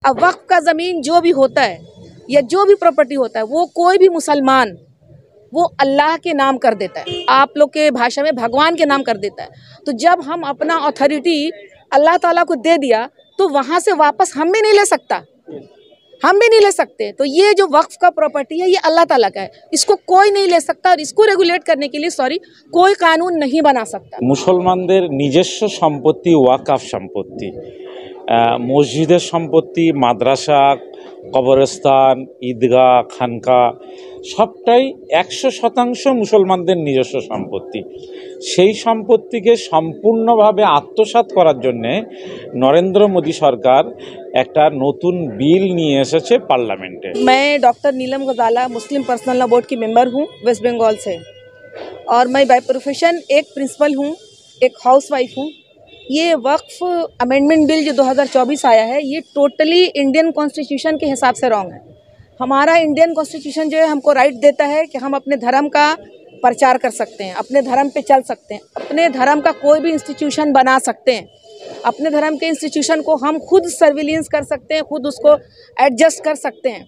अब वक्फ का ज़मीन जो भी होता है या जो भी प्रॉपर्टी होता है वो कोई भी मुसलमान वो अल्लाह के नाम कर देता है, आप लोग के भाषा में भगवान के नाम कर देता है। तो जब हम अपना अथॉरिटी अल्लाह ताला को दे दिया तो वहाँ से वापस हम भी नहीं ले सकता, हम भी नहीं ले सकते। तो ये जो वक्फ का प्रॉपर्टी है ये अल्लाह ताला का है, इसको कोई नहीं ले सकता और इसको रेगुलेट करने के लिए कोई कानून नहीं बना सकता। मुसलमानদের নিজস্ব সম্পত্তি ওয়াকফ সম্পত্তি, মসজিদের সম্পত্তি, মাদ্রাসা, কবরস্থান, ঈদগাহ, খানকা সবটাই 100% মুসলমানদের নিজস্ব সম্পত্তি। সেই সম্পত্তিকে সম্পূর্ণভাবে আত্মসাৎ করার জন্যে নরেন্দ্র মোদী সরকার একটা নতুন বিল নিয়ে এসেছে পার্লামেন্টে। मैं डॉक्टर नीलम गजाला मुस्लिम पर्सनल लॉ बोर्ड की मेंबर हूँ वेस्ट बंगाल से, और मैं बाय प्रोफेशन एक प्रिंसिपल हूँ, एक हाउसवाइफ हूँ। ये वक्फ अमेंडमेंट बिल जो 2024 आया है ये टोटली इंडियन कॉन्स्टिट्यूशन के हिसाब से रॉन्ग है। हमारा इंडियन कॉन्स्टिट्यूशन जो है हमको राइट देता है कि हम अपने धर्म का प्रचार कर सकते हैं, अपने धर्म पे चल सकते हैं, अपने धर्म का कोई भी इंस्टीट्यूशन बना सकते हैं, अपने धर्म के इंस्टीट्यूशन को हम खुद सर्विलेंस कर सकते हैं, खुद उसको एडजस्ट कर सकते हैं।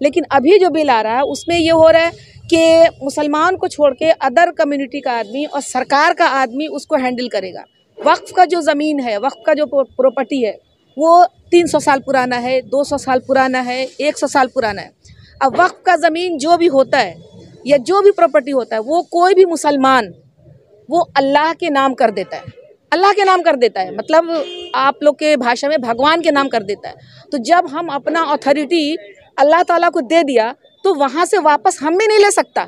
लेकिन अभी जो बिल आ रहा है उसमें ये हो रहा है कि मुसलमान को छोड़ के अदर कम्युनिटी का आदमी और सरकार का आदमी उसको हैंडल करेगा। वक्फ का जो ज़मीन है, वक्फ का जो प्रॉपर्टी है वो 300 साल पुराना है, 200 साल पुराना है, 100 साल पुराना है। अब वक्फ का ज़मीन जो भी होता है या जो भी प्रॉपर्टी होता है वो कोई भी मुसलमान वो अल्लाह के नाम कर देता है, अल्लाह के नाम कर देता है, मतलब आप लोग के भाषा में भगवान के नाम कर देता है। तो जब हम अपना अथॉरिटी अल्लाह ताला को दे दिया तो वहाँ से वापस हम भी नहीं ले सकता,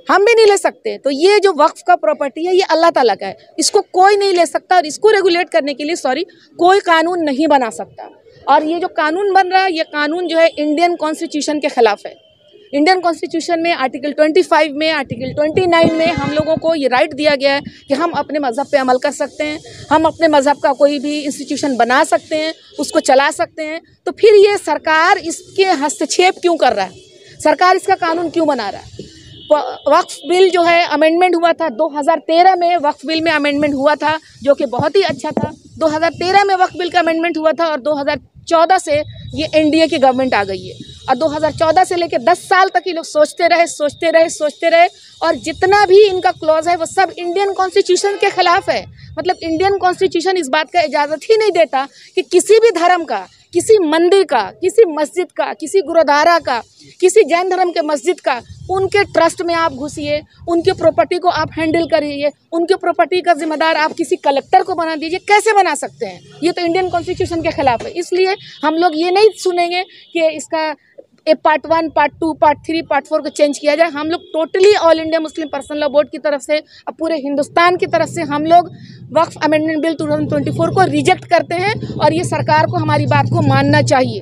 हम भी नहीं ले सकते। तो ये जो वक्फ का प्रॉपर्टी है ये अल्लाह ताला का है, इसको कोई नहीं ले सकता और इसको रेगुलेट करने के लिए कोई कानून नहीं बना सकता। और ये जो कानून बन रहा है ये कानून जो है इंडियन कॉन्स्टिट्यूशन के ख़िलाफ़ है। इंडियन कॉन्स्टिट्यूशन में आर्टिकल 25 में, आर्टिकल 29 में हम लोगों को ये राइट दिया गया है कि हम अपने मज़हब पे अमल कर सकते हैं, हम अपने मज़हब का कोई भी इंस्टीट्यूशन बना सकते हैं, उसको चला सकते हैं। तो फिर ये सरकार इसके हस्तक्षेप क्यों कर रहा है, सरकार इसका कानून क्यों बना रहा है? वक्फ बिल जो है अमेंडमेंट हुआ था 2013 में, वक्फ बिल में अमेंडमेंट हुआ था जो कि बहुत ही अच्छा था। 2013 में वक्फ बिल का अमेंडमेंट हुआ था और 2014 से ये एनडीए की गवर्नमेंट आ गई है और 2014 से लेकर 10 साल तक ये लोग सोचते रहे और जितना भी इनका क्लॉज है वो सब इंडियन कॉन्स्टिट्यूशन के खिलाफ है। मतलब इंडियन कॉन्स्टिट्यूशन इस बात का इजाज़त ही नहीं देता कि किसी भी धर्म का, किसी मंदिर का, किसी मस्जिद का, किसी गुरुद्वारा का, किसी जैन धर्म के मस्जिद का, उनके ट्रस्ट में आप घुसिए, उनके प्रॉपर्टी को आप हैंडल करिए, उनके प्रॉपर्टी का जिम्मेदार आप किसी कलेक्टर को बना दीजिए। कैसे बना सकते हैं? ये तो इंडियन कॉन्स्टिट्यूशन के खिलाफ है। इसलिए हम लोग ये नहीं सुनेंगे कि इसका पार्ट 1, पार्ट 2, पार्ट 3, पार्ट 4 को चेंज किया जाए। हम लोग totally all India Muslim personal law board की तरफ से, अब पूरे हिंदुस्तान की तरफ से हम लोग वक्फ अमेंडमेंट बिल 2024 को रिजेक्ट करते हैं और ये सरकार को हमारी बात को मानना चाहिए।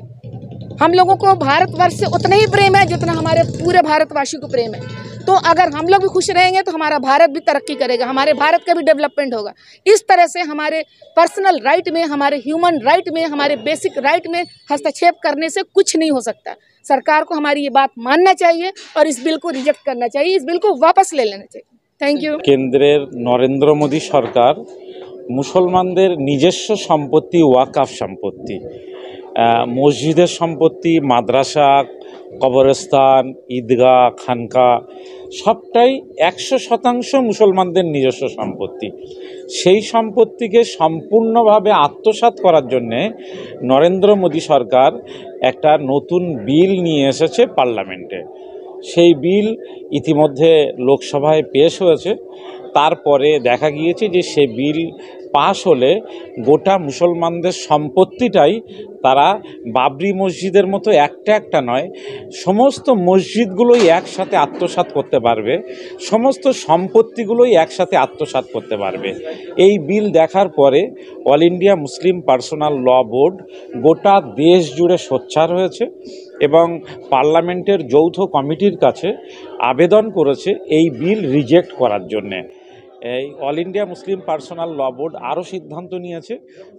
हम लोगों को भारतवर्ष से उतना ही प्रेम है जितना हमारे पूरे भारतवासी को प्रेम है। तो अगर हम लोग भी खुश रहेंगे तो हमारा भारत भी तरक्की करेगा, हमारे भारत का भी डेवलपमेंट होगा। इस तरह से हमारे पर्सनल राइट में, हमारे ह्यूमन राइट में, हमारे बेसिक राइट में हस्तक्षेप करने से कुछ नहीं हो सकता। सरकार को हमारी ये बात मानना चाहिए और इस बिल को रिजेक्ट करना चाहिए, इस बिल को वापस ले लेना चाहिए। Thank you. केंद्रेर नरेंद्र मोदी सरकार मुसलमानদের নিজস্ব সম্পত্তি ওয়াকফ সম্পত্তি, মসজিদের সম্পত্তি, মাদ্রাসা, কবরস্থান, ঈদগাহ, খানকা সবটাই 100% মুসলমানদের নিজস্ব সম্পত্তি। সেই সম্পত্তিকে সম্পূর্ণভাবে আত্মসাৎ করার জন্যে নরেন্দ্র মোদী সরকার একটা নতুন বিল নিয়ে এসেছে পার্লামেন্টে। সেই বিল ইতিমধ্যে লোকসভায় পেশ হয়েছে। তারপরে দেখা গিয়েছে যে সে বিল পাশ হলে গোটা মুসলমানদের সম্পত্তিটাই তারা বাবরি মসজিদের মতো একটা নয়, সমস্ত মসজিদগুলোই একসাথে আত্মসাৎ করতে পারবে, সমস্ত সম্পত্তিগুলোই একসাথে আত্মসাৎ করতে পারবে। এই বিল দেখার পরে অল ইন্ডিয়া মুসলিম পার্সোনাল ল বোর্ড গোটা দেশ জুড়ে সোচ্চার হয়েছে এবং পার্লামেন্টের যৌথ কমিটির কাছে আবেদন করেছে এই বিল রিজেক্ট করার জন্যে। এই অল ইন্ডিয়া মুসলিম পার্সোনাল ল বোর্ড আরও সিদ্ধান্ত নিয়েছে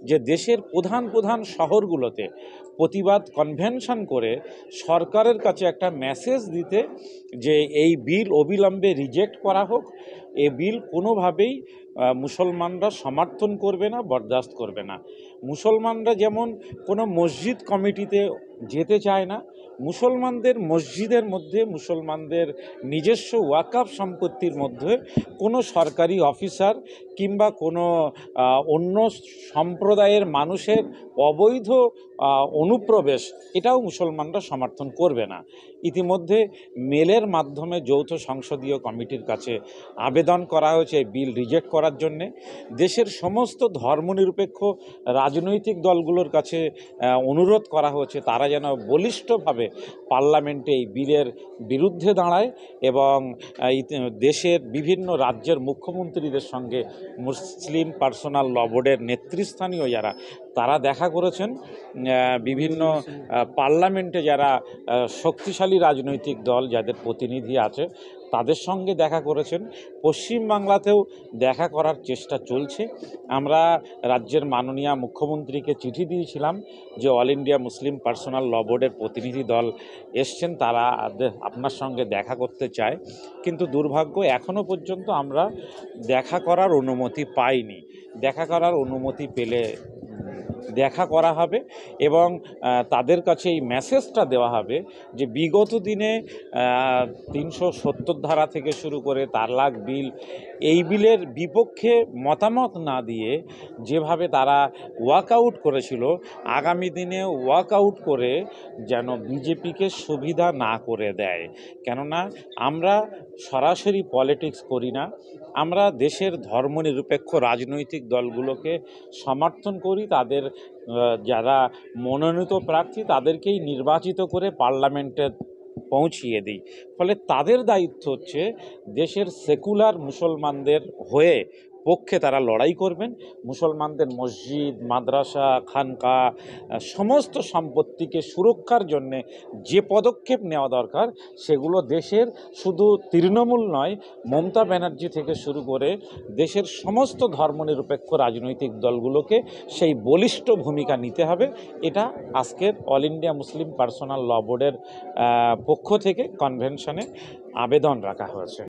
যে দেশের প্রধান প্রধান শহরগুলোতে প্রতিবাদ কনভেনশন করে সরকারের কাছে একটা মেসেজ দিতে যে এই বিল অবিলম্বে রিজেক্ট করা হোক। এ বিল কোনোভাবেই মুসলমানরা সমর্থন করবে না, বরদাস্ত করবে না। মুসলমানরা যেমন কোনো মসজিদ কমিটিতে যেতে চায় না, মুসলমানদের মসজিদের মধ্যে মুসলমানদের নিজস্ব ওয়াকফ সম্পত্তির মধ্যে কোনো সরকারি অফিসার কিংবা কোনো অন্য সম্প্রদায়ের মানুষের অবৈধ অনুপ্রবেশ এটাও মুসলমানরা সমর্থন করবে না। ইতিমধ্যে মেলের মাধ্যমে যৌথ সংসদীয় কমিটির কাছে আবেদন করা হয়েছে এই বিল রিজেক্ট করার জন্যে। দেশের সমস্ত ধর্মনিরপেক্ষ রাজনৈতিক দলগুলোর কাছে অনুরোধ করা হয়েছে তারা যেন বলিষ্ঠভাবে পার্লামেন্টে এই বিলের বিরুদ্ধে দাঁড়ায় এবং দেশের বিভিন্ন রাজ্যের মুখ্যমন্ত্রীদের সঙ্গে মুসলিম পার্সোনাল ল বোর্ডের নেতৃস্থানীয় যারা তারা দেখা করেছেন। বিভিন্ন পার্লামেন্টে যারা শক্তিশালী রাজনৈতিক দল যাদের প্রতিনিধি আছে তাদের সঙ্গে দেখা করেছেন। পশ্চিমবাংলাতেও দেখা করার চেষ্টা চলছে। আমরা রাজ্যের মাননীয় মুখ্যমন্ত্রীকে চিঠি দিয়েছিলাম যে অল ইন্ডিয়া মুসলিম পার্সোনাল ল বোর্ডের প্রতিনিধি দল এসছেন, তারা আপনার সঙ্গে দেখা করতে চায়, কিন্তু দুর্ভাগ্য এখনও পর্যন্ত আমরা দেখা করার অনুমতি পাইনি। দেখা করার অনুমতি পেলে দেখা করা হবে এবং তাদের কাছে এই মেসেজটা দেওয়া হবে যে বিগত দিনে 370 ধারা থেকে শুরু করে তালাক বিল, এই বিলের বিপক্ষে মতামত না দিয়ে যেভাবে তারা ওয়াকআউট করেছিল, আগামী দিনে ওয়াকআউট করে যেন বিজেপিকে সুবিধা না করে দেয়। কেননা আমরা সরাসরি পলিটিক্স করি না, আমরা দেশের ধর্মনিরপেক্ষ রাজনৈতিক দলগুলোকে সমর্থন করি। তাদের যারা মনোনীত প্রার্থী তাদেরকেই নির্বাচিত করে পার্লামেন্টে পৌঁছিয়ে দিই। ফলে তাদের দায়িত্ব হচ্ছে দেশের সেকুলার মুসলমানদের পক্ষে তারা লড়াই করবেন। মুসলমানদের মসজিদ, মাদ্রাসা, খানকা সমস্ত সম্পত্তিকে সুরক্ষার জন্যে যে পদক্ষেপ নেওয়া দরকার সেগুলো দেশের শুধু তৃণমূল নয়, মমতা ব্যানার্জি থেকে শুরু করে দেশের সমস্ত ধর্মনিরপেক্ষ রাজনৈতিক দলগুলোকে সেই বলিষ্ঠ ভূমিকা নিতে হবে। এটা আজকের অল ইন্ডিয়া মুসলিম পার্সোনাল ল বোর্ডের পক্ষ থেকে কনভেনশনে আবেদন রাখা হয়েছে।